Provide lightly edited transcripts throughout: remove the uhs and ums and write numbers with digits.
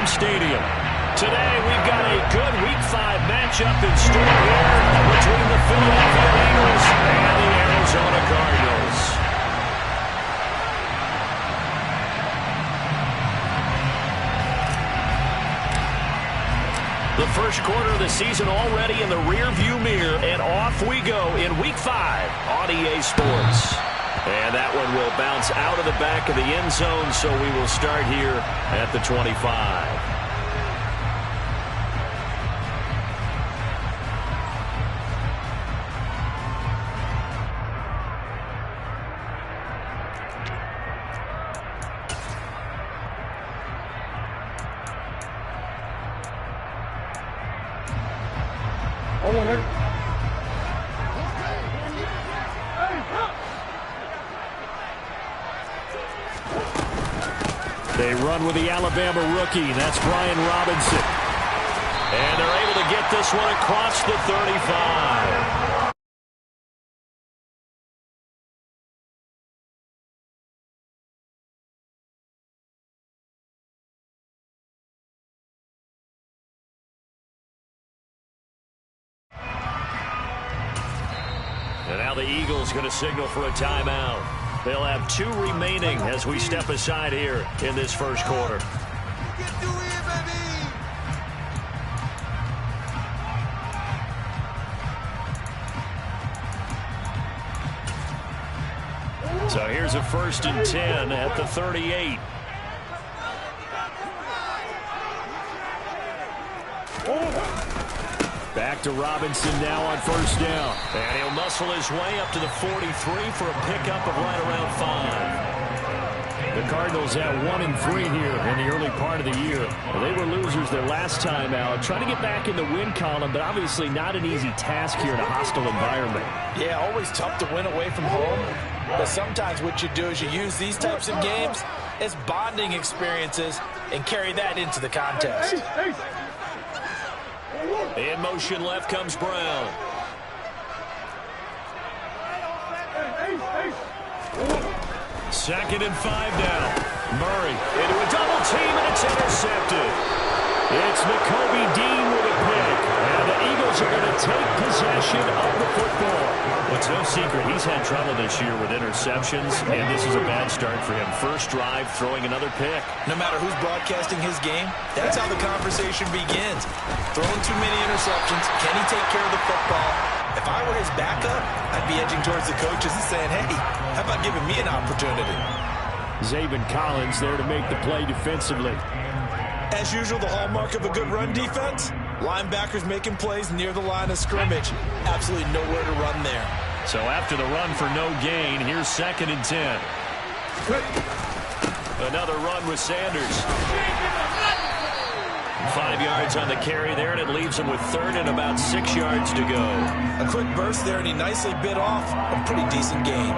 Stadium. Today, we've got a good Week 5 matchup in store here between the Philadelphia Eagles and the Arizona Cardinals. The first quarter of the season already in the rear-view mirror, and off we go in Week 5 on EA Sports. And that one will bounce out of the back of the end zone, so we will start here at the 25. They run with the Alabama rookie. That's Brian Robinson. And they're able to get this one across the 35. And now the Eagles going to signal for a timeout. They'll have 2 remaining as we step aside here in this first quarter. So here's a 1st and 10 at the 38. Back to Robinson now on 1st down. And he'll muscle his way up to the 43 for a pickup of right around 5. The Cardinals at 1-3 here in the early part of the year. Well, they were losers their last time out. Trying to get back in the win column, but obviously not an easy task here in a hostile environment. Yeah, always tough to win away from home. But sometimes what you do is you use these types of games as bonding experiences and carry that into the contest. In motion left comes Brown. Second and 5 now. Murray into a double team, and it's intercepted. It's Nakobe Dean with a pick. And the Eagles are going to take possession of the football. It's no secret he's had trouble this year with interceptions, and this is a bad start for him. First drive, throwing another pick. No matter who's broadcasting his game, that's how the conversation begins. Throwing too many interceptions, can he take care of the football? If I were his backup, I'd be edging towards the coaches and saying, hey, how about giving me an opportunity? Zayvon Collins there to make the play defensively. As usual, the hallmark of a good run defense, linebackers making plays near the line of scrimmage. Absolutely nowhere to run there. So after the run for no gain, here's 2nd and 10. Another run with Sanders. 5 yards on the carry there, and it leaves him with 3rd and about 6 yards to go. A quick burst there, and he nicely bit off a pretty decent gain.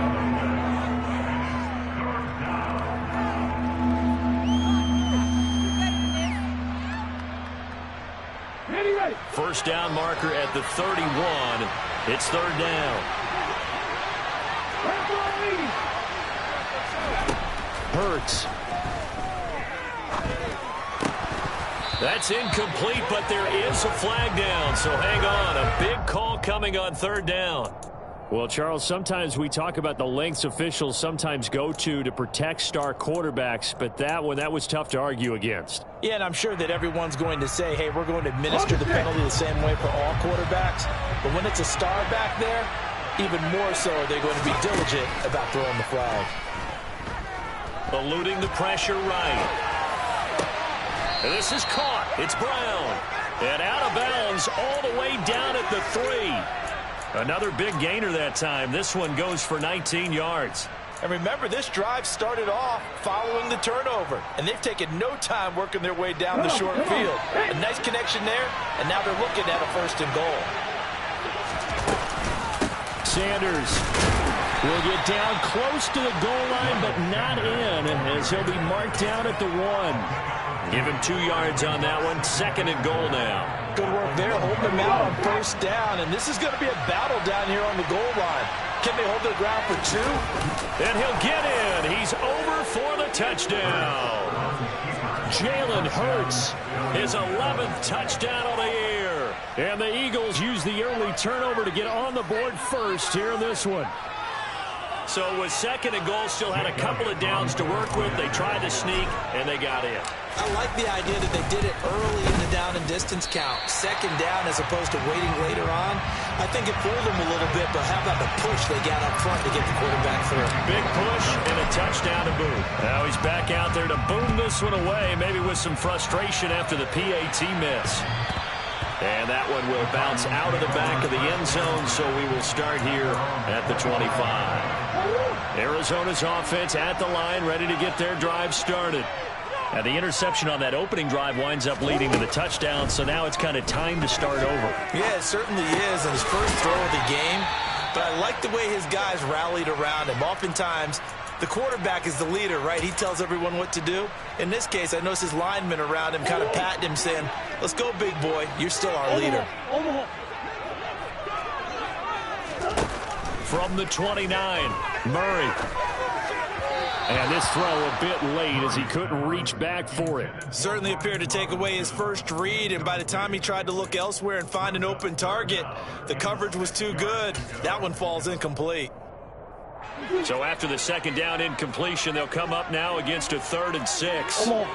First down marker at the 31. It's 3rd down. Hurts. That's incomplete, but there is a flag down, so hang on. A big call coming on 3rd down. Well, Charles, sometimes we talk about the lengths officials sometimes go to protect star quarterbacks, but that was tough to argue against. Yeah, and I'm sure that everyone's going to say, hey, we're going to administer the penalty the same way for all quarterbacks. But when it's a star back there, even more so are they going to be diligent about throwing the flag. Eluding the pressure right. And this is caught. It's Brown. And out of bounds all the way down at the 3. Another big gainer that time. This one goes for 19 yards. And remember, this drive started off following the turnover. And they've taken no time working their way down the short field. A nice connection there, and now they're looking at a 1st and goal. Sanders will get down close to the goal line, but not in, as he'll be marked down at the 1. Give him 2 yards on that one. 2nd and goal now. Good work there, holding them out on 1st down. And this is going to be a battle down here on the goal line. Can they hold their ground for 2? And he'll get in. He's over for the touchdown. Jalen Hurts, his 11th touchdown on the year. And the Eagles use the early turnover to get on the board first here in this one. So it was 2nd and goal, still had a couple of downs to work with. They tried to sneak, and they got in. I like the idea that they did it early in the down and distance count. 2nd down as opposed to waiting later on. I think it fooled them a little bit, but how about the push they got up front to get the quarterback through? Big push and a touchdown to boot. Now he's back out there to boom this one away, maybe with some frustration after the PAT miss. And that one will bounce out of the back of the end zone, so we will start here at the 25. Arizona's offense at the line, ready to get their drive started. And the interception on that opening drive winds up leading to the touchdown, so now it's kind of time to start over. Yeah, it certainly is, and his first throw of the game. But I like the way his guys rallied around him. Oftentimes, the quarterback is the leader, right? He tells everyone what to do. In this case, I noticed his linemen around him kind of patting him, saying, let's go, big boy. You're still our leader. From the 29, Murray. And this throw a bit late as he couldn't reach back for it. Certainly appeared to take away his first read, and by the time he tried to look elsewhere and find an open target, the coverage was too good. That one falls incomplete. So after the 2nd down incompletion, they'll come up now against a 3rd and 6. On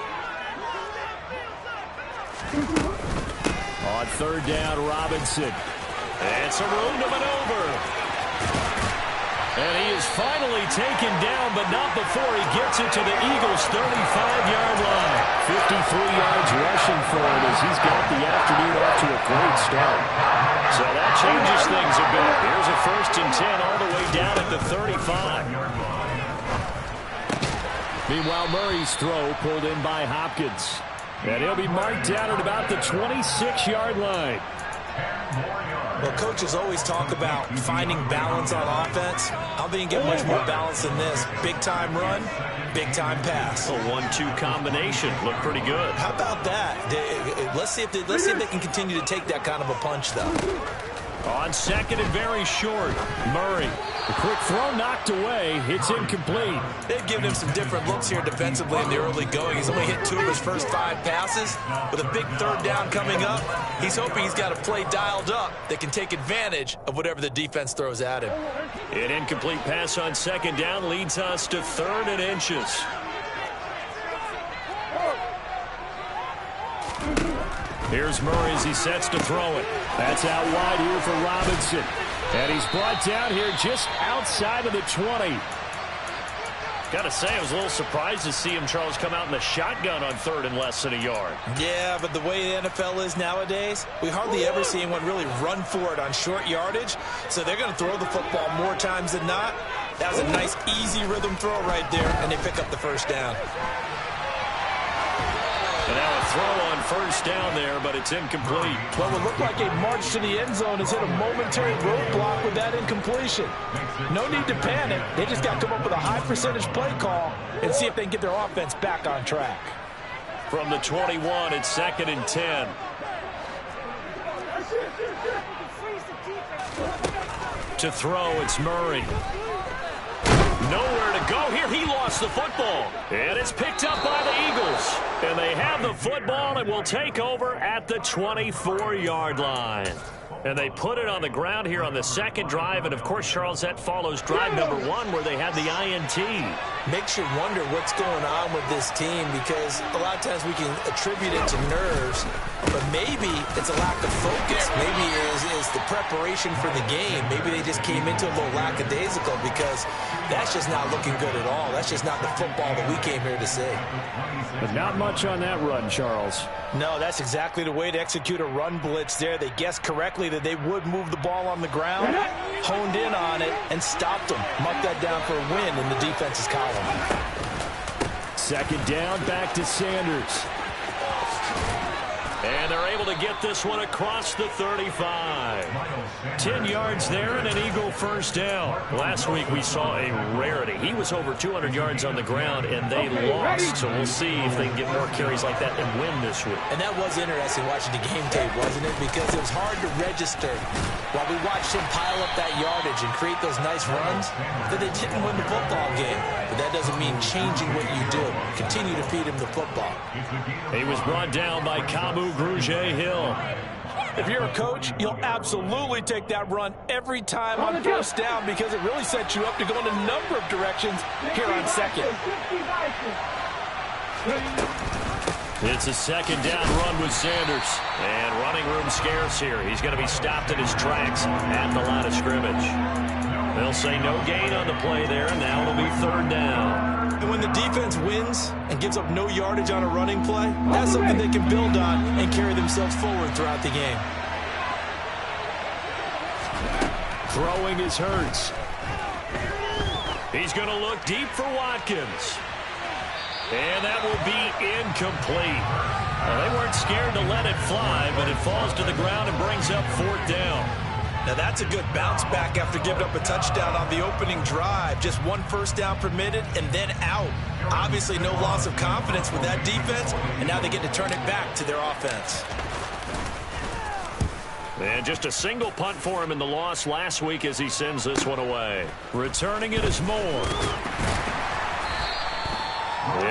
3rd down, Robinson. And some room to maneuver. And he is finally taken down, but not before he gets it to the Eagles' 35-yard line. 53 yards rushing for him as he's got the afternoon off to a great start. So that changes things a bit. Here's a 1st and 10 all the way down at the 35. Meanwhile, Murray's throw pulled in by Hopkins. And he'll be marked down at about the 26-yard line. Well, coaches always talk about finding balance on offense. I don't think you get much more balance than this. Big-time run, big-time pass. A 1-2 combination. Looked pretty good. How about that? Let's see if they can continue to take that kind of a punch, though. On 2nd and very short, Murray. The quick throw knocked away. It's incomplete. They've given him some different looks here defensively in the early going. He's only hit 2 of his first 5 passes. With a big 3rd down coming up, he's hoping he's got a play dialed up that can take advantage of whatever the defense throws at him. An incomplete pass on 2nd down leads us to 3rd and inches. Here's Murray as he sets to throw it. That's out wide here for Robinson. And he's brought down here just outside of the 20. Got to say, I was a little surprised to see him, Charles, come out in the shotgun on 3rd and less than a yard. Yeah, but the way the NFL is nowadays, we hardly ever see anyone really run for it on short yardage. So they're going to throw the football more times than not. That was a nice, easy rhythm throw right there, and they pick up the 1st down. And now a throw on 1st down there, but it's incomplete. What would look like a march to the end zone has hit a momentary roadblock with that incompletion. No need to panic. They just got to come up with a high percentage play call and see if they can get their offense back on track. From the 21, it's 2nd and 10. To throw, it's Murray. Nowhere to go here. He lost the football. And it's picked up by the Eagles. And they have the football and will take over at the 24-yard line. And they put it on the ground here on the 2nd drive. And, of course, Charles, that follows drive number 1 where they had the INT. Makes you wonder what's going on with this team because a lot of times we can attribute it to nerves, but maybe it's a lack of focus. Maybe it's the preparation for the game. Maybe they just came into a little lackadaisical because that's just not looking good at all. That's just not the football that we came here to see. But not much on that run, Charles. No, that's exactly the way to execute a run blitz there. They guessed correctly that they would move the ball on the ground, honed in on it, and stopped them. Marked that down for a win in the defense's column. 2nd down, back to Sanders. And they're able to get this one across the 35. 10 yards there and an Eagle first down. Last week we saw a rarity. He was over 200 yards on the ground, and they lost. So we'll see if they can get more carries like that and win this week. And that was interesting watching the game tape, wasn't it? Because it was hard to register while we watched him pile up that yardage and create those nice runs that they didn't win the football game. But that doesn't mean changing what you do. Continue to feed him the football. He was brought down by Kamu Grugier-Hill. If you're a coach, you'll absolutely take that run every time on first down because it really sets you up to go in a number of directions here on second. It's a second down run with Sanders. And running room scarce here. He's going to be stopped in his tracks at the line of scrimmage. They'll say no gain on the play there, and now it'll be third down. And when the defense wins and gives up no yardage on a running play, that's something they can build on and carry themselves forward throughout the game. Throwing is Hurts. He's going to look deep for Watkins. And that will be incomplete. Well, they weren't scared to let it fly, but it falls to the ground and brings up fourth down. Now that's a good bounce back after giving up a touchdown on the opening drive. Just one first down permitted and then out. Obviously no loss of confidence with that defense, and now they get to turn it back to their offense. And just a single punt for him in the loss last week as he sends this one away. Returning it is Moore.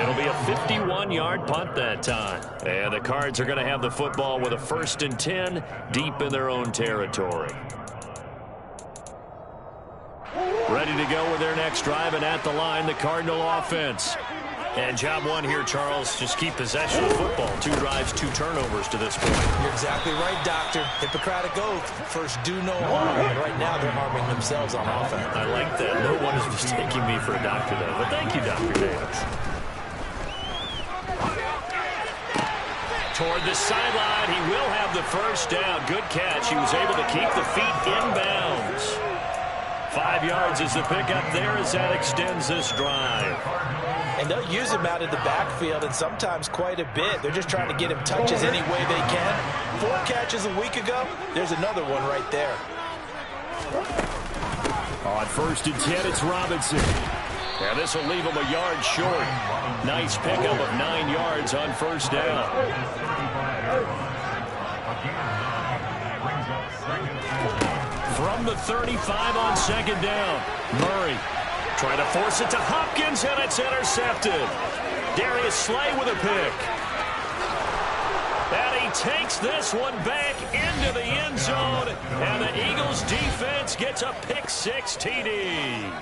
It'll be a 51-yard punt that time. And the Cards are going to have the football with a 1st and 10 deep in their own territory. Ready to go with their next drive, and at the line, the Cardinal offense. And job one here, Charles, just keep possession of the football. 2 drives, 2 turnovers to this point. You're exactly right, Doctor. Hippocratic oath. First, do no harm. And right now, they're harming themselves on offense. I like that. No one is mistaking me for a doctor, though. But thank you, Dr. Davis. Toward the sideline, he will have the first down. Good catch. He was able to keep the feet inbounds. 5 yards is the pickup there as that extends this drive. And they'll use him out of the backfield, and sometimes quite a bit. They're just trying to get him touches any way they can. 4 catches a week ago. There's another one right there. On 1st and 10, it's Robinson. And this will leave him a yard short. Nice pickup of 9 yards on first down. From the 35 on second down, Murray trying to force it to Hopkins, and it's intercepted. Darius Slay with a pick. And he takes this one back into the end zone, and the Eagles defense gets a pick-6 TD.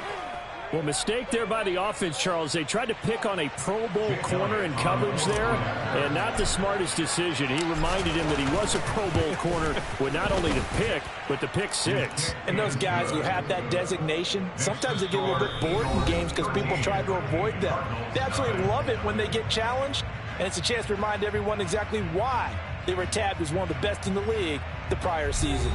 Well, mistake there by the offense, Charles. They tried to pick on a Pro Bowl corner in coverage there, and not the smartest decision. He reminded him that he was a Pro Bowl corner with not only the pick, but the pick-6. And those guys who have that designation, sometimes they get a little bit bored in games because people try to avoid them. They absolutely love it when they get challenged, and it's a chance to remind everyone exactly why they were tabbed as one of the best in the league the prior season.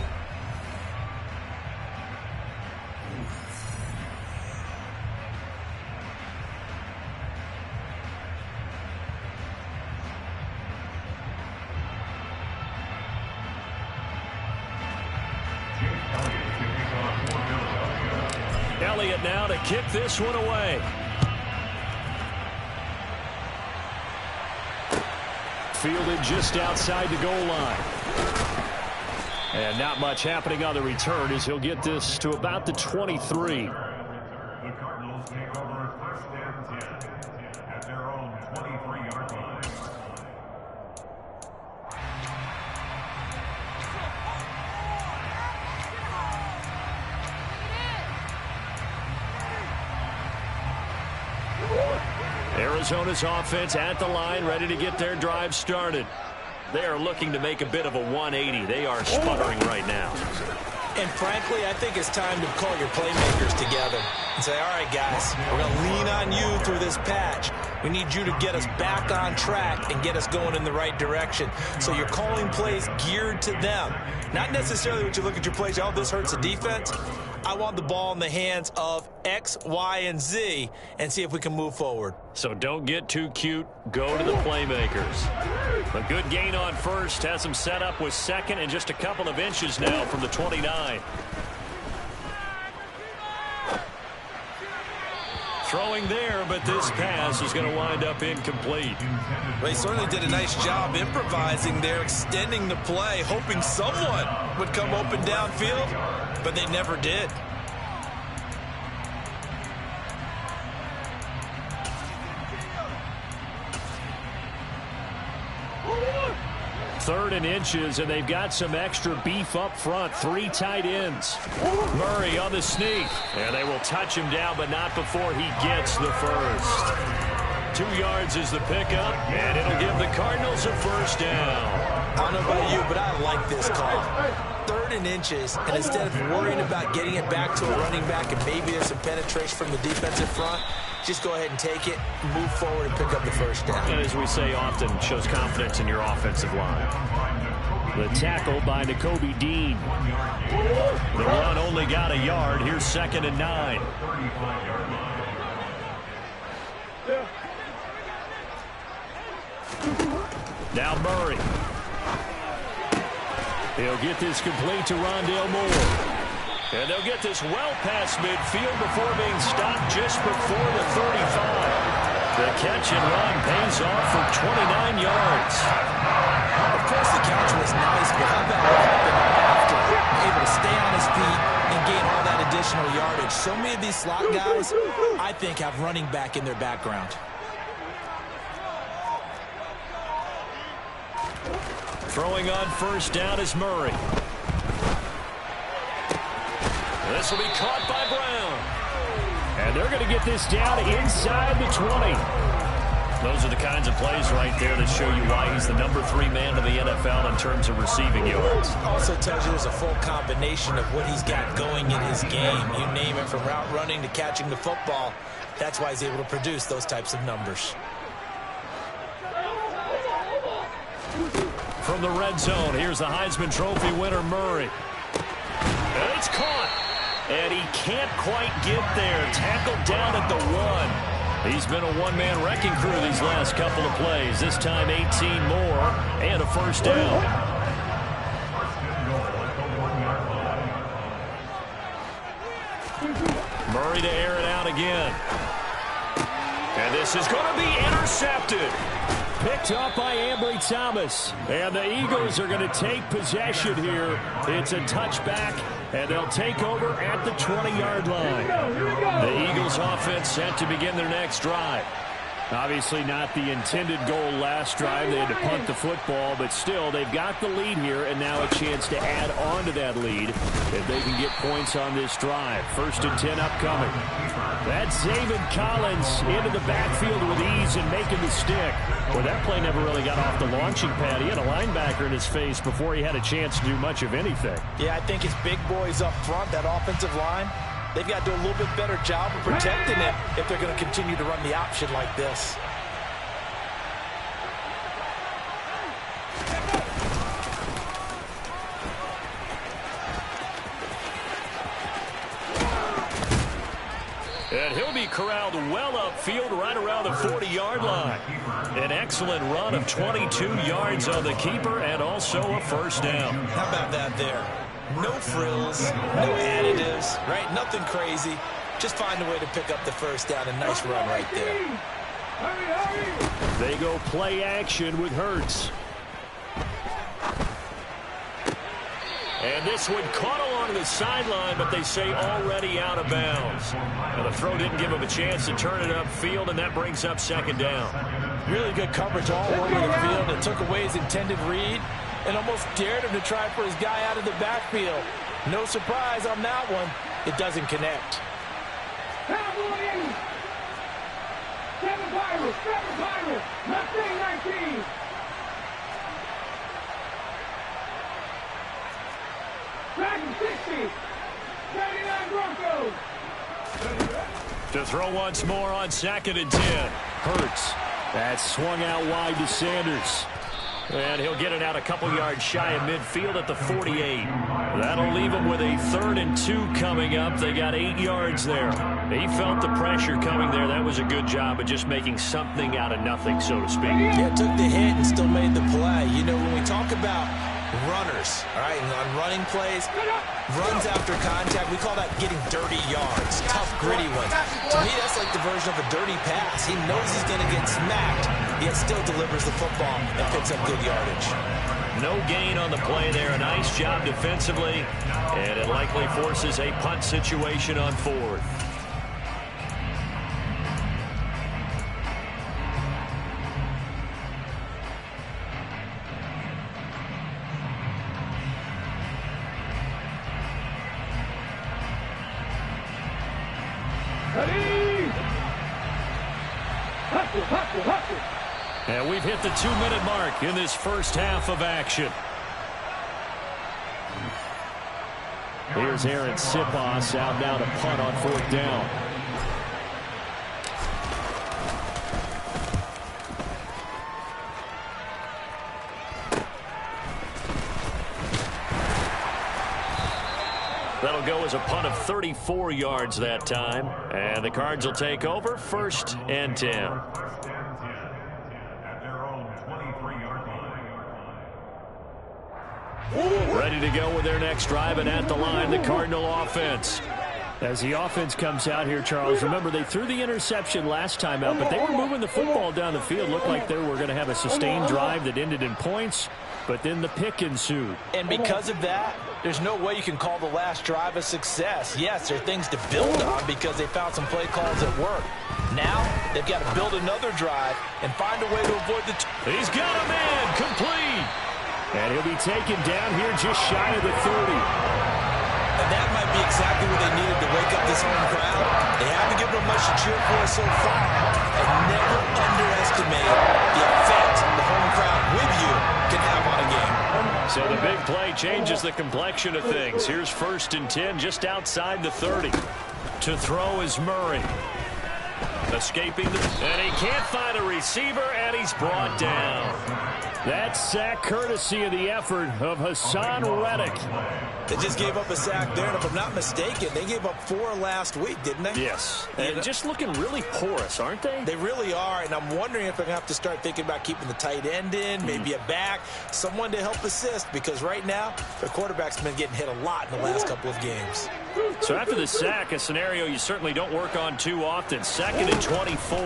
Elliott now to kick this one away. Fielded just outside the goal line. And not much happening on the return as he'll get this to about the 23. The Cardinals take over 1st and 10 at their own 23-yard line. Arizona's offense at the line, ready to get their drive started. They are looking to make a bit of a 180. They are sputtering right now. And frankly, I think it's time to call your playmakers together and say, all right, guys, we're going to lean on you through this patch. We need you to get us back on track and get us going in the right direction. So you're calling plays geared to them. Not necessarily when you look at your plays, oh, this hurts the defense. I want the ball in the hands of X, Y, and Z and see if we can move forward. So don't get too cute. Go to the playmakers. A good gain on first. Has him set up with second and just a couple of inches now from the 29. Throwing there, but this pass is going to wind up incomplete. Well, he certainly did a nice job improvising there, extending the play, hoping someone would come open downfield, but they never did. Third and inches, and they've got some extra beef up front. 3 tight ends. Murray on the sneak. And they will touch him down, but not before he gets the first. 2 yards is the pickup, and it'll give the Cardinals a first down. I don't know about you, but I like this call. 3rd and inches, and instead of worrying about getting it back to a running back and maybe there's some penetration from the defensive front, just go ahead and take it, move forward, and pick up the first down. And as we say often, shows confidence in your offensive line. The tackle by Nakobe Dean. The run only got a yard. Here's 2nd and 9. Now Murray. He'll get this complete to Rondale Moore. And they'll get this well past midfield before being stopped just before the 35. The catch and run pays off for 29 yards. Of course, the catch was nice, but how about what happened after? Able to stay on his feet and gain all that additional yardage. So many of these slot guys, I think, have running back in their background. Throwing on first down is Murray. This will be caught by Brown. And they're going to get this down inside the 20. Those are the kinds of plays right there that show you why he's the number 3 man in the NFL in terms of receiving yards. Also tells you there's a full combination of what he's got going in his game. You name it, from route running to catching the football. That's why he's able to produce those types of numbers. From the red zone, here's the Heisman Trophy winner, Murray. And it's caught. And he can't quite get there. Tackled down at the 1. He's been a one-man wrecking crew these last couple of plays. This time 18 more and a first down. Murray to air it out again. And this is going to be intercepted. Picked up by Ambry Thomas. And the Eagles are going to take possession here. It's a touchback, and they'll take over at the 20-yard line. The Eagles offense set to begin their next drive. Obviously not the intended goal last drive. They had to punt the football, but still, they've got the lead here, and now a chance to add on to that lead if they can get points on this drive. 1st and 10 upcoming. That's Zaven Collins into the backfield with ease and making the stick. Well, that play never really got off the launching pad. He had a linebacker in his face before he had a chance to do much of anything. Yeah, I think his big boys up front, that offensive line, they've got to do a little bit better job of protecting it if they're going to continue to run the option like this. And he'll be corralled well upfield right around the 40-yard line. An excellent run of 22 yards on the keeper and also a first down. How about that there? No frills, no additives, right? Nothing crazy. Just find a way to pick up the first down. A nice run right there. They go play action with Hurts. And this one caught along the sideline, but they say already out of bounds. And the throw didn't give him a chance to turn it upfield, and that brings up 2nd down. Really good coverage all over the field. It took away his intended read and almost dared him to try for his guy out of the backfield. No surprise on that one. It doesn't connect. Seven Pirates, Mustang 19. Dragon 60, 99 Broncos. To throw once more on 2nd and 10. Hurts. That's swung out wide to Sanders. And he'll get it out a couple yards shy of midfield at the 48. That'll leave him with a 3rd and 2 coming up. They got 8 yards there. He felt the pressure coming there. That was a good job of just making something out of nothing, so to speak. Yeah, took the hit and still made the play. You know, when we talk about runners, all right, and on running plays, runs after contact, we call that getting dirty yards, tough, gritty ones. To me, that's like the version of a dirty pass. He knows he's going to get smacked, yet still delivers the football and picks up good yardage. No gain on the play there. A nice job defensively, and it likely forces a punt situation on 4th. And we've hit the 2-minute mark in this first half of action. Here's Aaron Sipos out now to punt on 4th down. That'll go as a punt of 34 yards that time. And the Cards will take over 1st and 10. Ready to go with their next drive, and at the line, the Cardinal offense. As the offense comes out here, Charles, remember they threw the interception last time out, but they were moving the football down the field. Looked like they were going to have a sustained drive that ended in points, but then the pick ensued. And because of that, there's no way you can call the last drive a success. Yes, there are things to build on because they found some play calls that work. Now, they've got to build another drive and find a way to avoid the... He's got a man, complete. And he'll be taken down here just shy of the 30. And that might be exactly what they needed to wake up this home crowd. They haven't given them much to cheer for so far. And never underestimate the effect the home crowd with you can have on a game. So the big play changes the complexion of things. Here's 1st and 10 just outside the 30. To throw is Murray. Escaping, and he can't find a receiver, and he's brought down. That sack courtesy of the effort of Hassan Reddick. They just gave up a sack there, and if I'm not mistaken, they gave up 4 last week, didn't they? Yes, and just looking really porous, aren't they? They really are, and I'm wondering if they're going to have to start thinking about keeping the tight end in, maybe a back, someone to help assist, because right now, their quarterback's been getting hit a lot in the last couple of games. So after the sack, a scenario you certainly don't work on too often. 2nd and 24.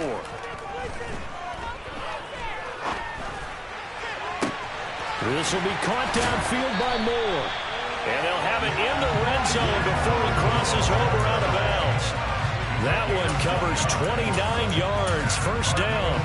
This will be caught downfield by Moore. And they'll have it in the red zone before he crosses over out of bounds. That one covers 29 yards. 1st down.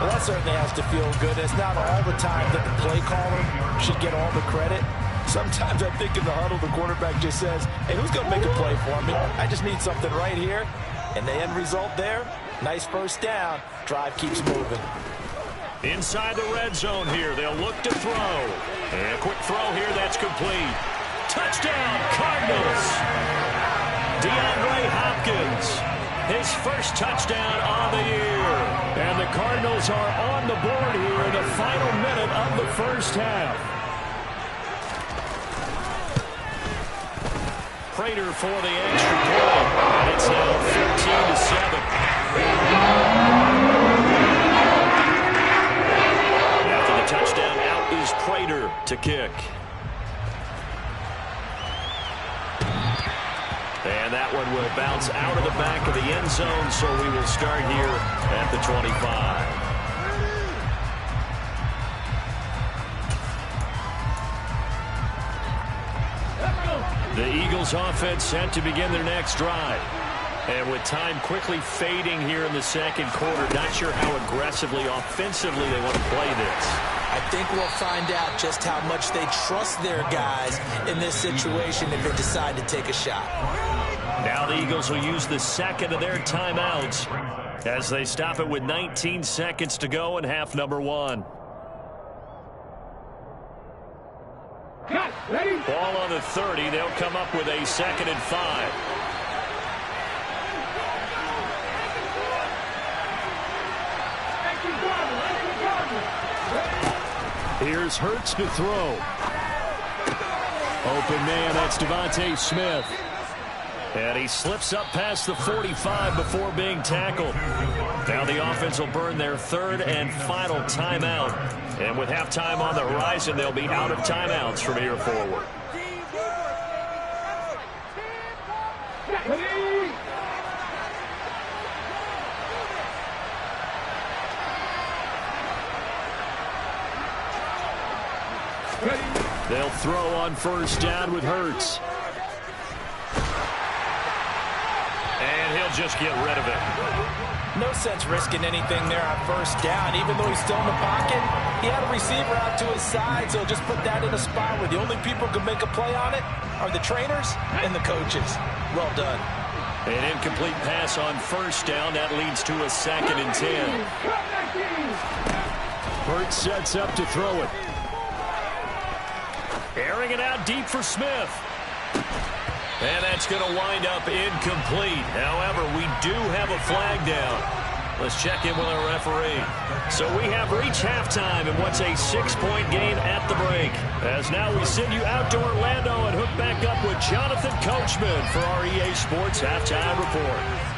Well, that certainly has to feel good. It's not all the time that the play caller should get all the credit. Sometimes I think in the huddle, the quarterback just says, hey, who's going to make a play for me? I just need something right here. And the end result there, nice 1st down. Drive keeps moving. Inside the red zone here, they'll look to throw. And a quick throw here, that's complete. Touchdown, Cardinals. DeAndre Hopkins, his 1st touchdown on the year. And the Cardinals are on the board here in the final minute of the 1st half. Prater for the extra point, and it's now 14-7. Touchdown, out is Prater to kick. And that one will bounce out of the back of the end zone, so we will start here at the 25. The Eagles offense set to begin their next drive. And with time quickly fading here in the 2nd quarter, not sure how aggressively, offensively they want to play this. I think we'll find out just how much they trust their guys in this situation if they decide to take a shot. Now the Eagles will use the 2nd of their timeouts as they stop it with 19 seconds to go in half number 1. Ball on the 30. They'll come up with a 2nd and 5. Here's Hurts to throw. Open man, that's Devontae Smith. And he slips up past the 45 before being tackled. Now the offense will burn their third and final timeout. And with halftime on the horizon, they'll be out of timeouts from here forward. They'll throw on first down with Hurts. And he'll just get rid of it. No sense risking anything there on first down. Even though he's still in the pocket, he had a receiver out to his side, so just put that in a spot where the only people who can make a play on it are the trainers and the coaches. Well done. An incomplete pass on first down. That leads to a 2nd and 10. Hurts sets up to throw it. Airing it out deep for Smith. And that's going to wind up incomplete. However, we do have a flag down. Let's check in with our referee. So we have reached halftime in what's a 6-point game at the break. As now we send you out to Orlando and hook back up with Jonathan Coachman for our EA Sports Halftime Report.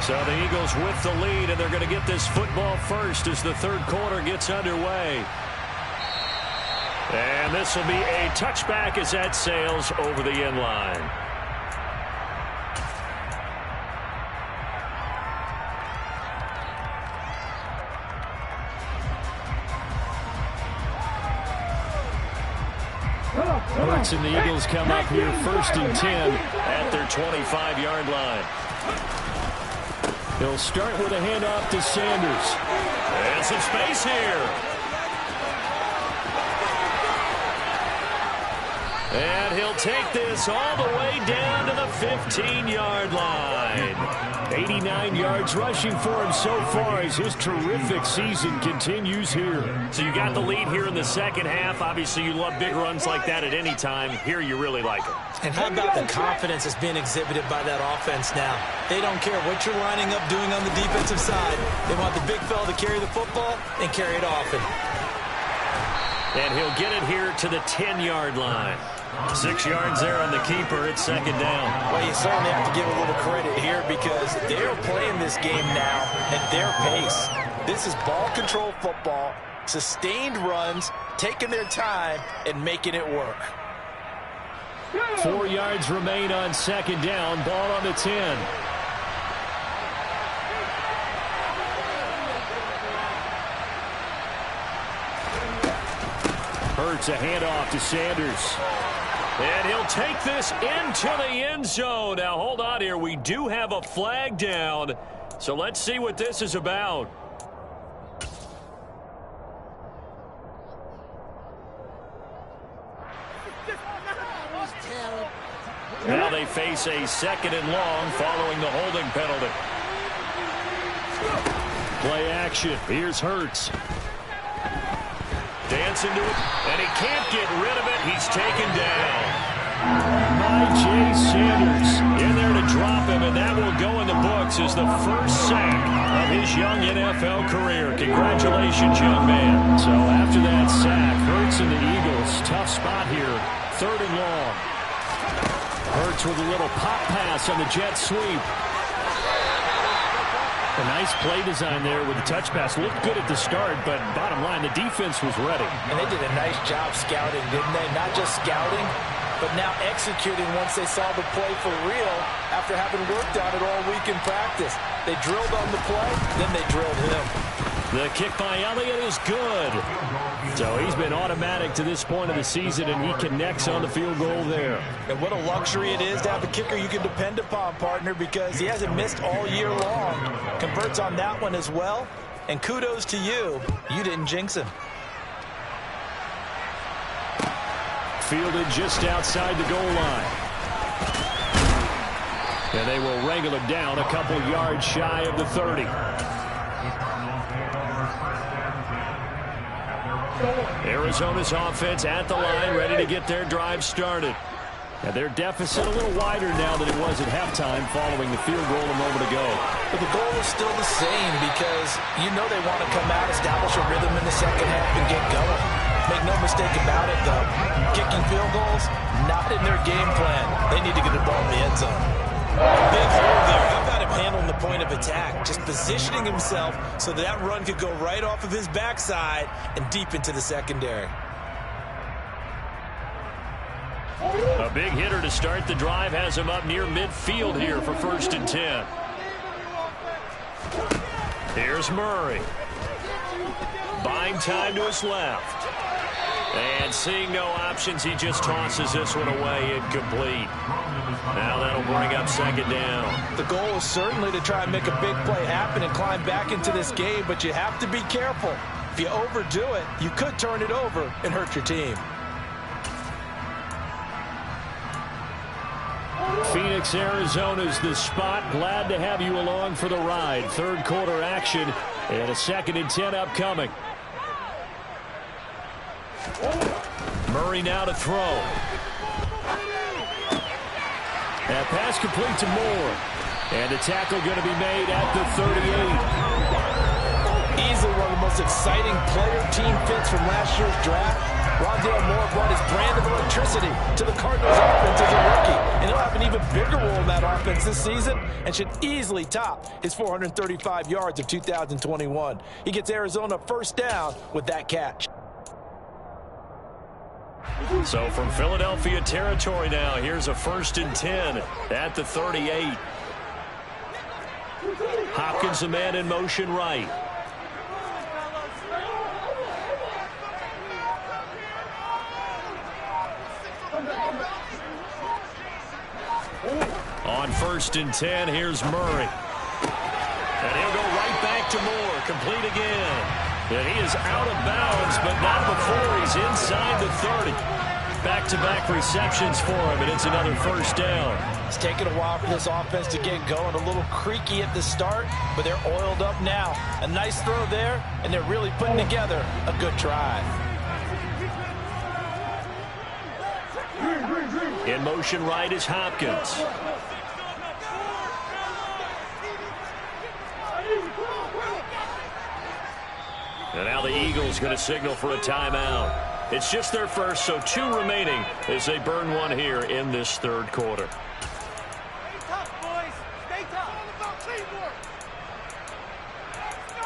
So the Eagles with the lead, and they're going to get this football first as the third quarter gets underway. And this will be a touchback as that sails over the end line. Hurts and the Eagles come up here 1st and 10 at their 25-yard line. He'll start with a handoff to Sanders. And some space here. And he'll take this all the way down to the 15-yard line. 89 yards rushing for him so far as his terrific season continues here. So you got the lead here in the second half. Obviously, you love big runs like that at any time. Here you really like it. And how about the confidence that's being exhibited by that offense now? They don't care what you're lining up doing on the defensive side. They want the big fella to carry the football and carry it often. And he'll get it here to the 10-yard line. 6 yards there on the keeper. It's 2nd down. Well, you certainly have to give a little credit here because they're playing this game now at their pace. This is ball control football, sustained runs, taking their time, and making it work. 4 yards remain on 2nd down. Ball on the 10. Hurts a handoff to Sanders. And he'll take this into the end zone. Now, hold on here. We do have a flag down. So let's see what this is about. Now they face a 2nd and long following the holding penalty. Play action. Here's Hurts. Dancing to it, and he can't get rid of it. He's taken down. Jay Sanders in there to drop him, and that will go in the books as the first sack of his young NFL career. Congratulations, young man. So after that sack, Hurts and the Eagles, tough spot here, 3rd and long. Hurts with a little pop pass on the jet sweep. A nice play design there with the touch pass. Looked good at the start, but bottom line, the defense was ready. And they did a nice job scouting, didn't they? Not just scouting, but now executing once they saw the play for real after having worked on it all week in practice. They drilled on the play, then they drilled him. The kick by Elliott is good. So he's been automatic to this point of the season, and he connects on the field goal there. And what a luxury it is to have a kicker you can depend upon, partner, because he hasn't missed all year long. Converts on that one as well. And kudos to you. You didn't jinx him. Fielded just outside the goal line. And they will wrangle him down a couple yards shy of the 30. Arizona's offense at the line, ready to get their drive started. And their deficit a little wider now than it was at halftime following the field goal a moment ago. But the goal is still the same because you know they want to come out, establish a rhythm in the second half, and get going. Make no mistake about it, though. Kicking field goals, not in their game plan. They need to get the ball in the end zone. Big hole there. How about him handling the point of attack? Just positioning himself so that run could go right off of his backside and deep into the secondary. A big hitter to start the drive has him up near midfield here for 1st and 10. Here's Murray. Buying time to his left. And seeing no options, he just tosses this one away incomplete. Now that'll bring up 2nd down. The goal is certainly to try and make a big play happen and climb back into this game, but you have to be careful. If you overdo it, you could turn it over and hurt your team. Phoenix, Arizona's the spot. Glad to have you along for the ride. 3rd quarter action and a 2nd and 10 upcoming. Murray now to throw. That pass complete to Moore. And a tackle going to be made at the 38. Easily one of the most exciting player-team fits from last year's draft. Rondale Moore brought his brand of electricity to the Cardinals offense as a rookie. And he'll have an even bigger role in that offense this season and should easily top his 435 yards of 2021. He gets Arizona 1st down with that catch. So from Philadelphia territory now, here's a 1st and 10 at the 38. Hopkins, the man in motion right. On 1st and 10, here's Murray. And he'll go right back to Moore. Complete again. And he is out of bounds, but not before he's inside the 30. Back-to-back receptions for him, and it's another 1st down. It's taken a while for this offense to get going. A little creaky at the start, but they're oiled up now. A nice throw there, and they're really putting together a good drive. In motion right is Hopkins. And now the Eagles going to signal for a timeout. It's just their first, so 2 remaining as they burn one here in this 3rd quarter. Stay tough, boys. Stay tough. All about teamwork. Let's go,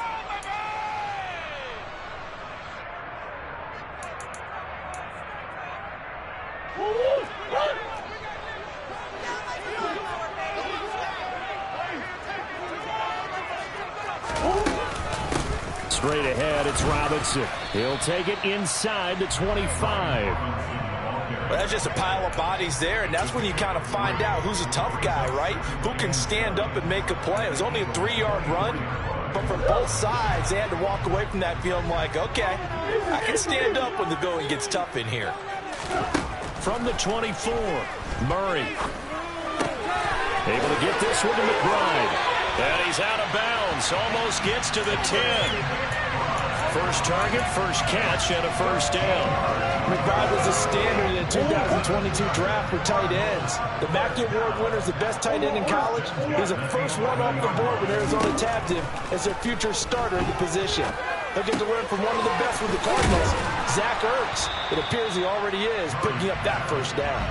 Straight ahead, it's Robinson. He'll take it inside the 25. Well, that's just a pile of bodies there, and that's when you kind of find out who's a tough guy, right? Who can stand up and make a play. It was only a 3-yard run, but from both sides, they had to walk away from that feeling like, okay, I can stand up when the going gets tough in here. From the 24, Murray. Able to get this one to McBride. And he's out of bounds. Almost gets to the 10. First target, first catch, and a 1st down. McBride was a standard in the 2022 draft for tight ends. The Mackey Award winner is the best tight end in college. He's the first one off the board when Arizona tabbed him as their future starter in the position. He'll get to learn from one of the best with the Cardinals, Zach Ertz. It appears he already is picking up that 1st down.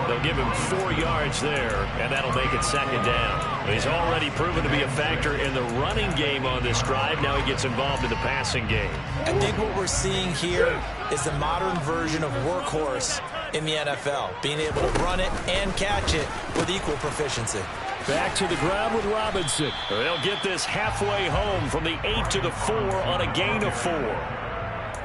They'll give him 4 yards there, and that'll make it 2nd down. He's already proven to be a factor in the running game on this drive. Now he gets involved in the passing game. I think what we're seeing here is the modern version of workhorse in the NFL, being able to run it and catch it with equal proficiency. Back to the ground with Robinson. They'll get this halfway home from the 8 to the 4 on a gain of 4.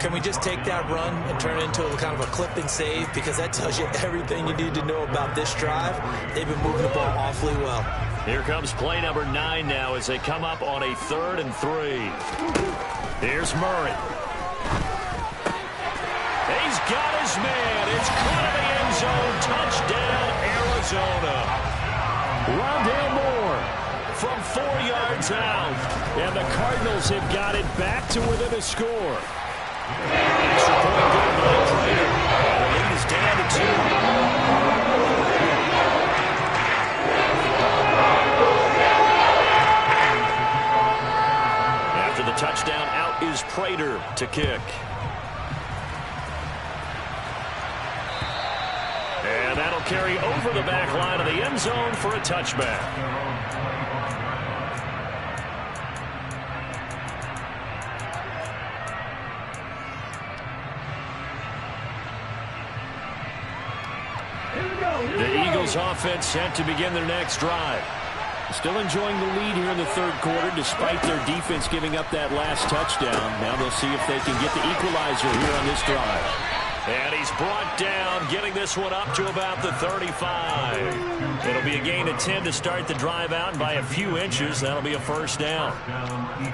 Can we just take that run and turn it into a kind of a clip and save? Because that tells you everything you need to know about this drive. They've been moving the ball awfully well. Here comes play number 9 now as they come up on a 3rd and 3. Here's Murray. He's got his man. It's caught in the end zone. Touchdown, Arizona. Rondale Moore from 4 yards out. And the Cardinals have got it back to within a score. Extra point good by Prater. And the lead is down to 2. After the touchdown, out is Prater to kick. And that'll carry over the back line of the end zone for a touchback. The Eagles offense set to begin their next drive. Still enjoying the lead here in the third quarter despite their defense giving up that last touchdown. Now they'll see if they can get the equalizer here on this drive. And he's brought down, getting this one up to about the 35. It'll be a gain of 10 to start the drive out by a few inches. That'll be a first down.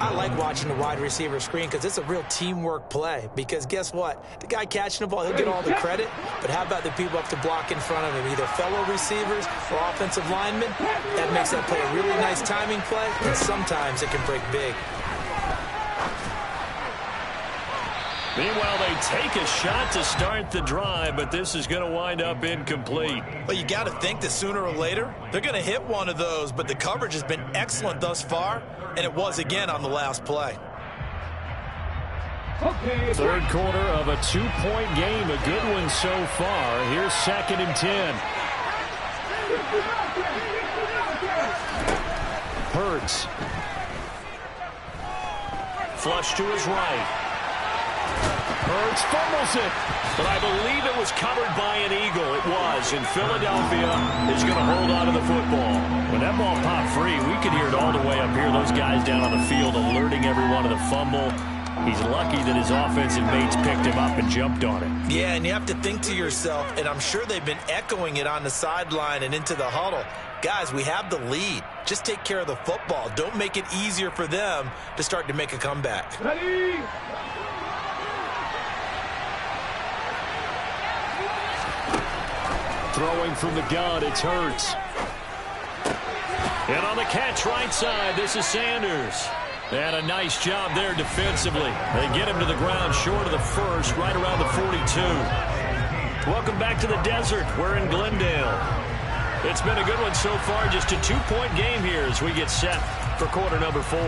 I like watching the wide receiver screen because it's a real teamwork play. Because guess what? The guy catching the ball, he'll get all the credit. But how about the people up to block in front of him, either fellow receivers or offensive linemen? That makes that play a really nice timing play, and sometimes it can break big. Meanwhile, they take a shot to start the drive, but this is going to wind up incomplete. Well, you got to think that sooner or later, they're going to hit one of those, but the coverage has been excellent thus far, and it was again on the last play. Third quarter of a two-point game, a good one so far. Here's 2nd and 10. Hurts. Flush to his right. Hurts fumbles it, but I believe it was covered by an Eagle. It was, and Philadelphia is going to hold on to the football. When that ball popped free, we could hear it all the way up here. Those guys down on the field alerting everyone of the fumble. He's lucky that his offensive mates picked him up and jumped on it. Yeah, and you have to think to yourself, and I'm sure they've been echoing it on the sideline and into the huddle. Guys, we have the lead. Just take care of the football. Don't make it easier for them to start to make a comeback. Ready? Throwing from the gun, it's Hurts. And on the catch right side, this is Sanders. And a nice job there defensively. They get him to the ground short of the first, right around the 42. Welcome back to the desert. We're in Glendale. It's been a good one so far. Just a two-point game here as we get set for quarter number 4.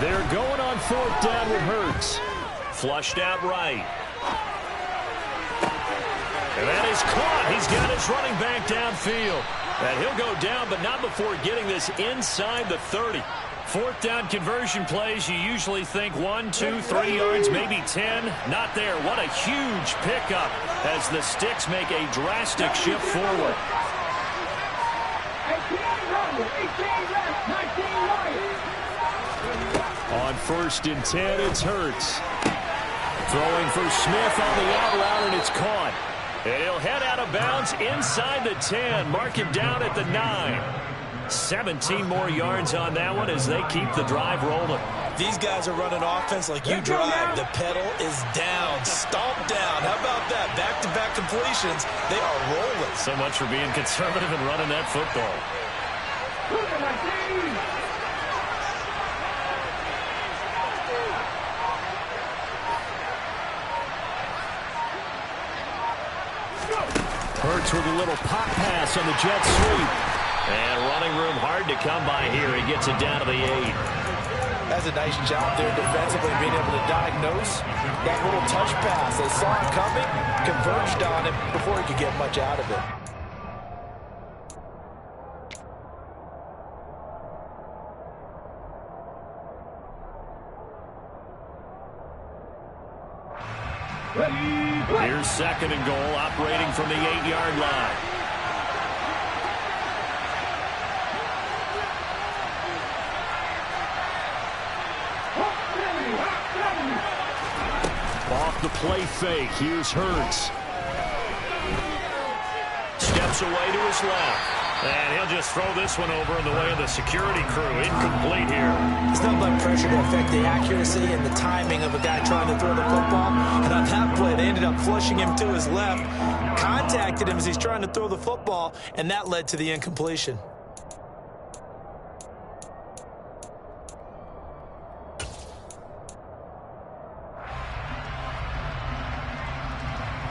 They're going on 4th down with Hurts. Flushed out right. And that is caught. He's got his running back downfield. And he'll go down, but not before getting this inside the 30. 4th down conversion plays, you usually think 1, 2, 3 yards, maybe 10. Not there. What a huge pickup as the Sticks make a drastic shift forward. 18 left, 19 right. On 1st and 10, it's Hurts. Throwing for Smith on the out route, and it's caught. And he'll head out of bounds inside the 10. Mark him down at the 9. 17 more yards on that one as they keep the drive rolling. These guys are running offense like you drive. The pedal is down, stomped down. How about that? Back-to-back completions. They are rolling. So much for being conservative and running that football. Hurts with a little pop pass on the jet sweep. And running room hard to come by here. He gets it down to the 8. That's a nice job there defensively, being able to diagnose that little touch pass. They saw it coming, converged on him before he could get much out of it. Here's 2nd and goal, operating from the 8-yard line. Off the play fake, here's Hurts. Steps slips away to his left. And he'll just throw this one over in the way of the security crew. Incomplete here. It's not like pressure to affect the accuracy and the timing of a guy trying to throw the football. And on that play, they ended up flushing him to his left, contacted him as he's trying to throw the football, and that led to the incompletion.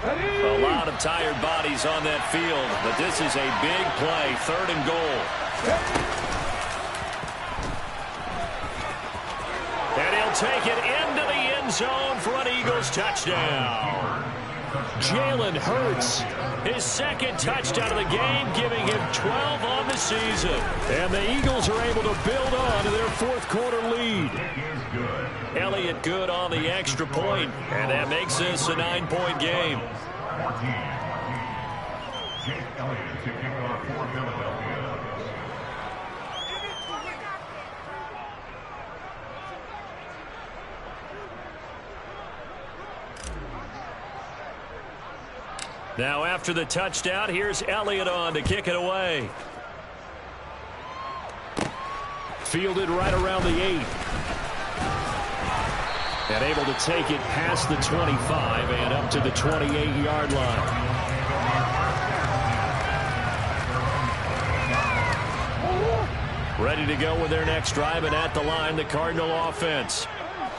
A lot of tired bodies on that field, but this is a big play, 3rd and goal. And he'll take it into the end zone for an Eagles touchdown. Jalen Hurts, his 2nd touchdown of the game, giving him 12 on the season. And the Eagles are able to build on to their 4th quarter lead. Elliott good on the extra point, and that makes this a 9-point game. 14. Jake Elliott to kick off for Philadelphia. Now after the touchdown, here's Elliott on to kick it away. Fielded right around the 8. And able to take it past the 25 and up to the 28-yard line. Ready to go with their next drive, and at the line, the Cardinal offense.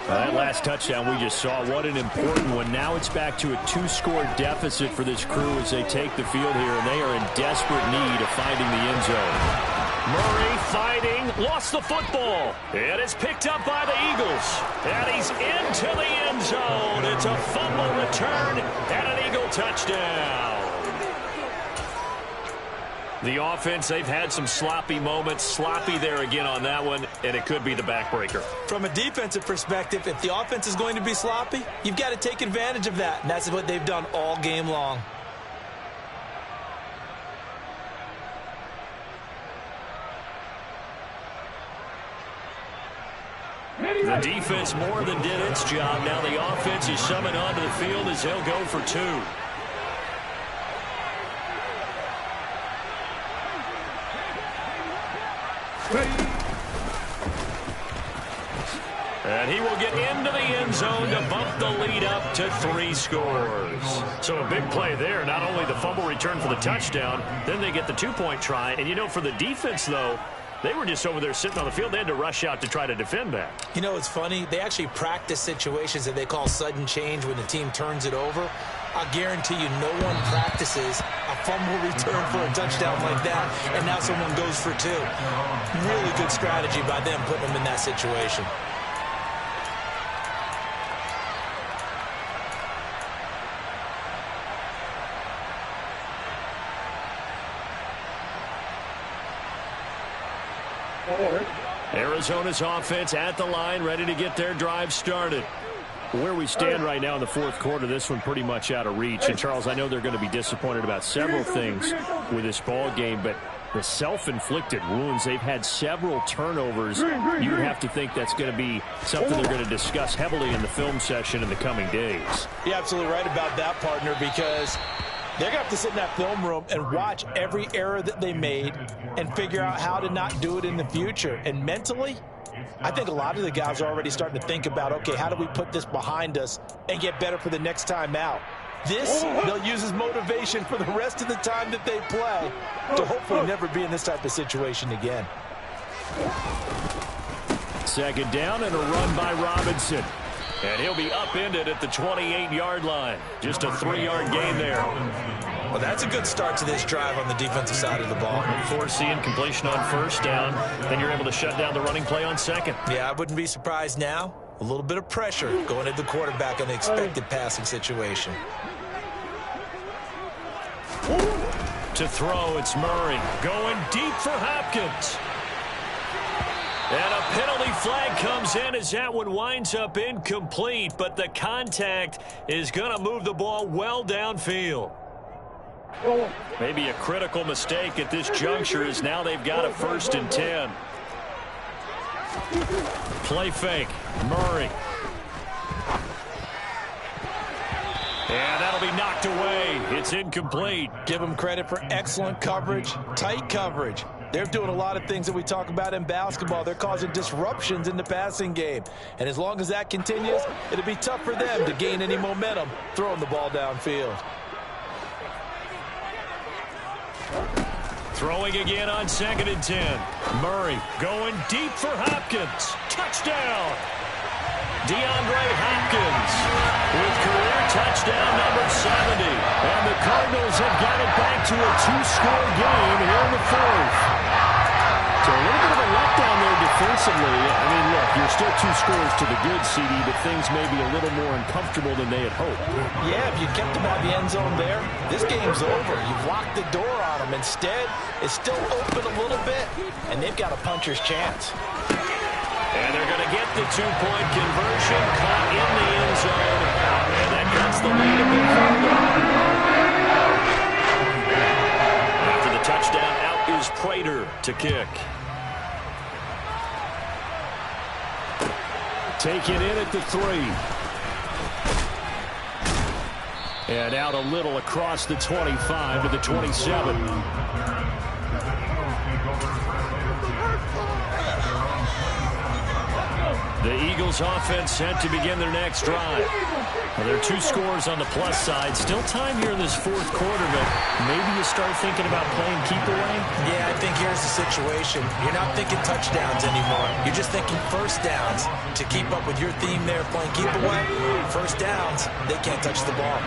That last touchdown we just saw, what an important one. Now it's back to a 2-score deficit for this crew as they take the field here, and they are in desperate need of finding the end zone. Murray fighting, lost the football. It is picked up by the Eagles. And he's into the end zone. It's a fumble return and an Eagle touchdown. The offense, they've had some sloppy moments. Sloppy there again on that one, and it could be the backbreaker. From a defensive perspective, if the offense is going to be sloppy, you've got to take advantage of that. And that's what they've done all game long. The defense more than did its job. Now the offense is summoned onto the field as they'll go for 2. And he will get into the end zone to bump the lead up to 3 scores. So a big play there. Not only the fumble return for the touchdown, then they get the 2-point try. And, you know, for the defense, though, they were just over there sitting on the field. They had to rush out to try to defend that. You know, it's funny. They actually practice situations that they call sudden change when the team turns it over. I guarantee you no one practices a fumble return for a touchdown like that, and now someone goes for 2. Really good strategy by them putting them in that situation. Arizona's offense at the line, ready to get their drive started. Where we stand right now in the 4th quarter, this one pretty much out of reach. And, Charles, I know they're going to be disappointed about several things with this ball game, but the self-inflicted wounds, they've had several turnovers. You would have to think that's going to be something they're going to discuss heavily in the film session in the coming days. You're absolutely right about that, partner, because they're going to have to sit in that film room and watch every error that they made and figure out how to not do it in the future. And mentally, I think a lot of the guys are already starting to think about, okay, how do we put this behind us and get better for the next time out? This, they'll use as motivation for the rest of the time that they play to hopefully never be in this type of situation again. 2nd down and a run by Robinson. And he'll be upended at the 28-yard line. Just a 3-yard gain there. Well, that's a good start to this drive on the defensive side of the ball. Forcing completion on 1st down. Then you're able to shut down the running play on 2nd. Yeah, I wouldn't be surprised now. A little bit of pressure going at the quarterback on the expected passing situation. To throw, it's Murray. Going deep for Hopkins. And a penalty flag comes in as that one winds up incomplete, but the contact is going to move the ball well downfield. Maybe a critical mistake at this juncture is now they've got a 1st and 10. Play fake. Murray. And that'll be knocked away. It's incomplete. Give them credit for excellent coverage, tight coverage. They're doing a lot of things that we talk about in basketball. They're causing disruptions in the passing game. And as long as that continues, it'll be tough for them to gain any momentum throwing the ball downfield. Throwing again on 2nd and 10. Murray going deep for Hopkins. Touchdown. DeAndre Hopkins with career touchdown number 70. And the Cardinals have got it back to a 2-score game here in the 4th. So a little bit of a letdown there defensively. I mean, look, you're still 2 scores to the good, CD, but things may be a little more uncomfortable than they had hoped. Yeah, if you kept them out of the end zone there, this game's over. You've locked the door on them. Instead, it's still open a little bit, and they've got a puncher's chance. And they're going to get the 2-point conversion, caught in the end zone, and that cuts the lead a bit further. After the touchdown, out is Prater to kick. Taken in at the 3. And out a little across the 25 to the 27. The Eagles offense set to begin their next drive. Well, there are 2 scores on the plus side. Still time here in this 4th quarter, but maybe you start thinking about playing keep away? Yeah, I think here's the situation. You're not thinking touchdowns anymore. You're just thinking first downs. To keep up with your theme there, playing keep away, first downs, they can't touch the ball.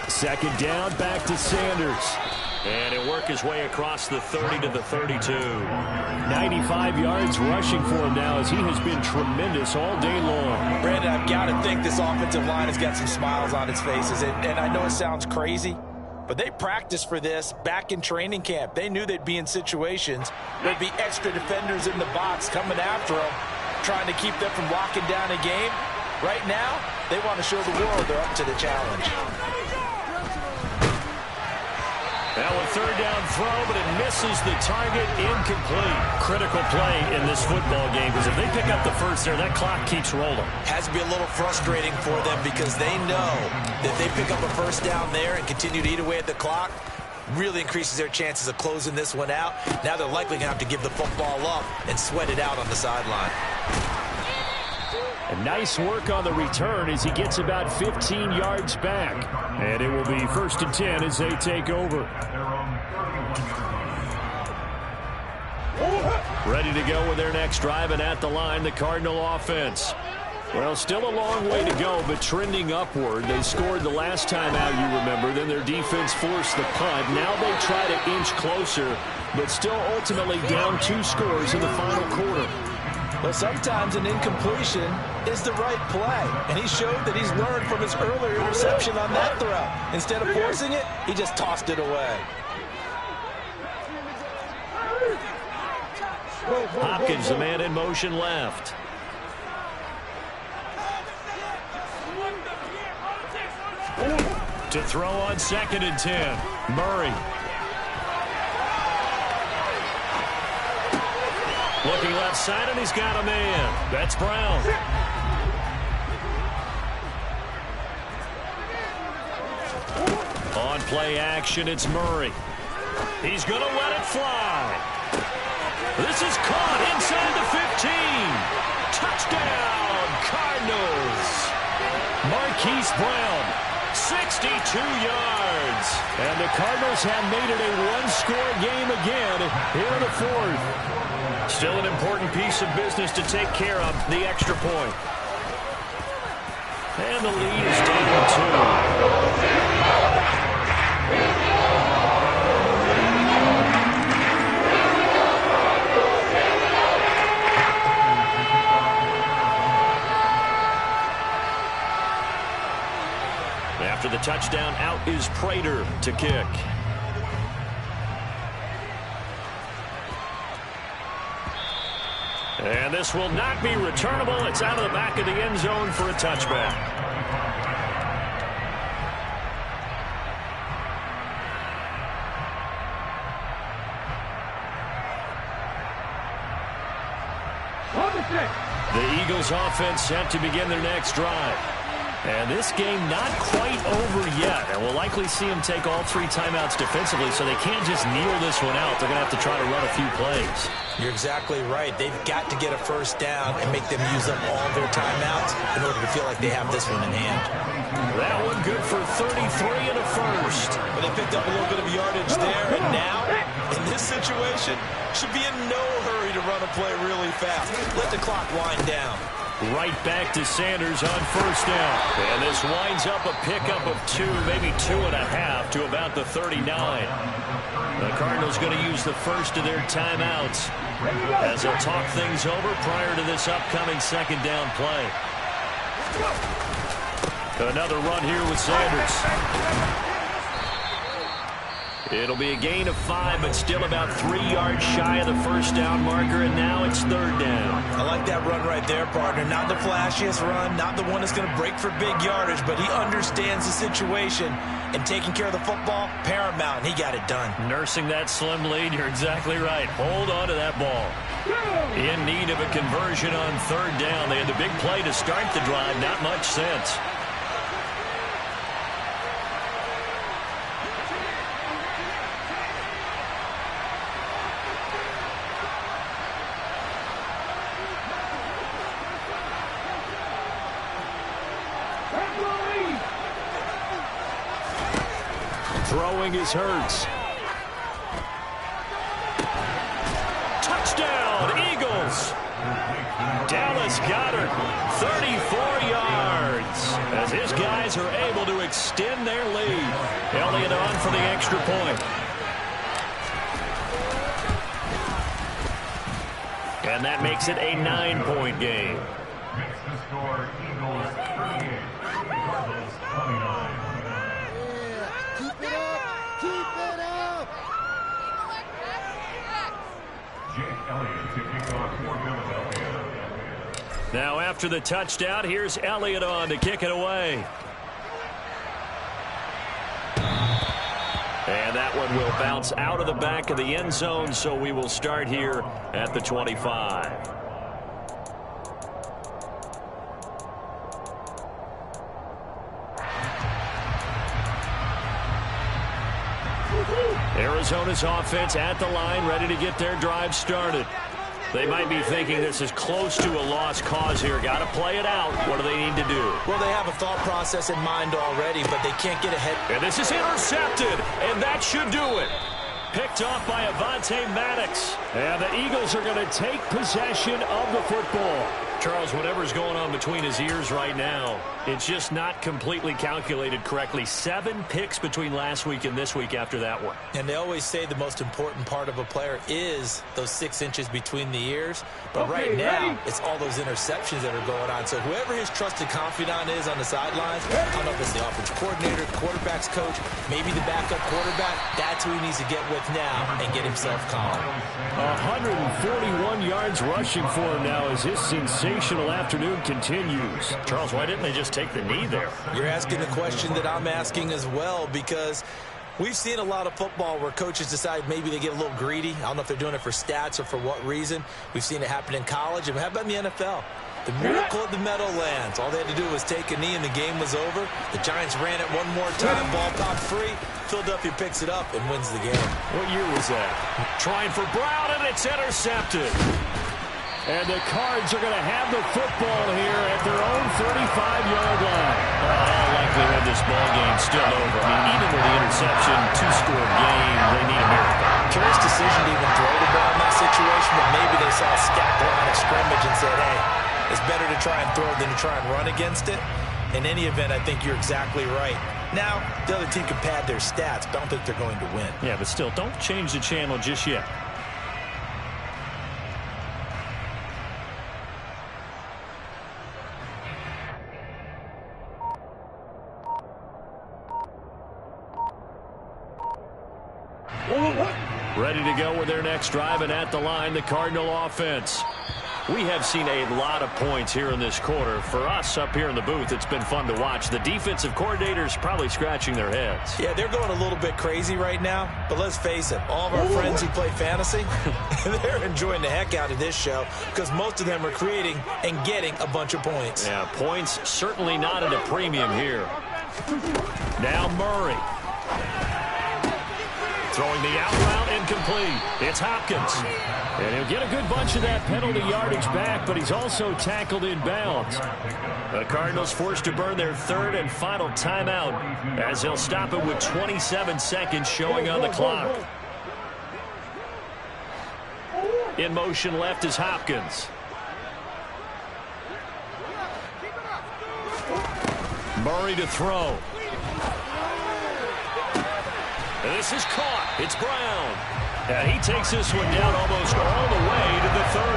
Second down, back to Sanders. And he'll work his way across the 30 to the 32. 95 yards rushing for him now as he has been tremendous all day long. Brandon, I've got to think this offensive line has got some smiles on its faces. And I know it sounds crazy, but they practiced for this back in training camp. They knew they'd be in situations. There'd be extra defenders in the box coming after them, trying to keep them from locking down a game. Right now, they want to show the world they're up to the challenge. Now a 3rd down throw, but it misses the target, incomplete. Critical play in this football game, because if they pick up the first there, that clock keeps rolling. Has to be a little frustrating for them because they know that they pick up a first down there and continue to eat away at the clock, really increases their chances of closing this one out. Now they're likely going to have to give the football up and sweat it out on the sideline. And nice work on the return as he gets about 15 yards back. And it will be 1st and 10 as they take over. Ready to go with their next drive, and at the line, the Cardinal offense. Well, still a long way to go, but trending upward. They scored the last time out, you remember. Then their defense forced the punt. Now they try to inch closer, but still ultimately down 2 scores in the final quarter. Well, sometimes an incompletion is the right play, and he showed that he's learned from his earlier interception on that throw. Instead of forcing it, he just tossed it away. Hopkins, the man in motion left. To throw on 2nd and 10. Murray. Looking left side, and he's got a man. That's Brown. On play action, it's Murray. He's going to let it fly. This is caught inside the 15. Touchdown, Cardinals. Marquise Brown, 62 yards. And the Cardinals have made it a 1-score game again here in the 4th. Still an important piece of business to take care of, the extra point. And the lead is down 2. After the touchdown, out is Prater to kick. And this will not be returnable. It's out of the back of the end zone for a touchback. The Eagles offense set to begin their next drive. And this game not quite over yet. And we'll likely see them take all 3 timeouts defensively, so they can't just kneel this one out. They're going to have to try to run a few plays. You're exactly right. They've got to get a first down and make them use up all their timeouts in order to feel like they have this one in hand. That one good for 33 and a first. But they picked up a little bit of yardage there, and now, in this situation, should be in no hurry to run a play really fast. Let the clock wind down. Right back to Sanders on first down. And this winds up a pickup of 2, maybe 2.5 to about the 39. The Cardinals going to use the first of their timeouts as they'll talk things over prior to this upcoming second down play. Another run here with Sanders. It'll be a gain of 5, but still about 3 yards shy of the first down marker, and now it's third down. I like that run right there, partner. Not the flashiest run, not the one that's going to break for big yardage, but he understands the situation, and taking care of the football, paramount, and he got it done. Nursing that slim lead, you're exactly right. Hold on to that ball. In need of a conversion on third down. They had the big play to start the drive, not much sense. Throwing is Hurts. Touchdown, Eagles. Dallas Goedert, 34 yards. As his guys are able to extend their lead. Elliott on for the extra point. And that makes it a 9-point game. Makes the score Eagles 38, Cardinals 29. Now after the touchdown, here's Elliott on to kick it away. And that one will bounce out of the back of the end zone, so we will start here at the 25. Arizona's offense at the line, ready to get their drive started. They might be thinking this is close to a lost cause here. Got to play it out. What do they need to do? Well, they have a thought process in mind already, but they can't get ahead. And this is intercepted, and that should do it. Picked off by Avonte Maddox. And the Eagles are going to take possession of the football. Charles, whatever's going on between his ears right now, it's just not completely calculated correctly. 7 picks between last week and this week after that one. And they always say the most important part of a player is those 6 inches between the ears. But right now, it's all those interceptions that are going on. So whoever his trusted confidant is on the sidelines, I don't know if it's the offensive coordinator, quarterback's coach, maybe the backup quarterback, that's who he needs to get with now and get himself calm. 141 yards rushing for him now as his sensational afternoon continues. Charles, why didn't they just take the knee there? You're asking the question that I'm asking as well, because we've seen a lot of football where coaches decide maybe they get a little greedy. I don't know if they're doing it for stats or for what reason. We've seen it happen in college. And how about in the NFL? The miracle of the Meadowlands. All they had to do was take a knee and the game was over. The Giants ran it one more time. Ball popped free. Philadelphia picks it up and wins the game. What year was that? Trying for Brown, and it's intercepted. And the Cards are going to have the football here at their own 35-yard line. All likelihood this ball game's still over. I mean, even with the interception, 2-score game, they need a miracle. Curious decision to even throw the ball in that situation, but maybe they saw a stacked line of scrimmage and said, hey, it's better to try and throw than to try and run against it. In any event, I think you're exactly right. Now, the other team can pad their stats, but I don't think they're going to win. Yeah, but still, don't change the channel just yet. Ready to go with their next drive, and at the line, the Cardinal offense. We have seen a lot of points here in this quarter. For us up here in the booth, it's been fun to watch. The defensive coordinators probably scratching their heads. Yeah, they're going a little bit crazy right now. But let's face it, all of our friends who play fantasy, they're enjoying the heck out of this show because most of them are creating and getting a bunch of points. Yeah, points certainly not at a premium here. Now Murray. Throwing the out route incomplete. It's Hopkins. And he'll get a good bunch of that penalty yardage back, but he's also tackled in bounds. The Cardinals forced to burn their third and final timeout as they'll stop it with 27 seconds showing on the clock. In motion left is Hopkins. Murray to throw. And this is caught. It's Brown. And he takes this one down almost all the way to the 30.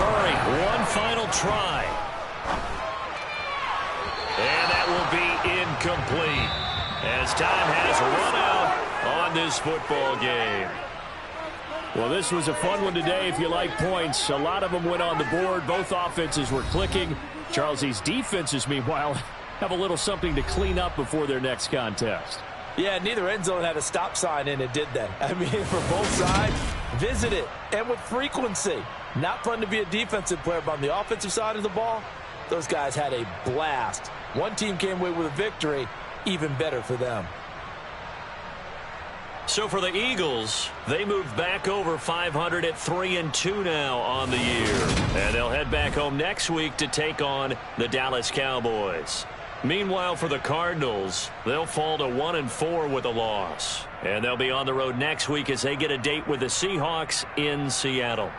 Murray, one final try. And that will be incomplete as time has run out on this football game. Well, this was a fun one today if you like points. A lot of them went on the board. Both offenses were clicking. Charles, these defenses, meanwhile, have a little something to clean up before their next contest. Yeah, neither end zone had a stop sign in it, did they? I mean, for both sides, visit it, and with frequency. Not fun to be a defensive player, but on the offensive side of the ball, those guys had a blast. One team came away with a victory, even better for them. So for the Eagles, they moved back over 500 at 3-2 now on the year. And they'll head back home next week to take on the Dallas Cowboys. Meanwhile, for the Cardinals, they'll fall to 1-4 with a loss. And they'll be on the road next week as they get a date with the Seahawks in Seattle.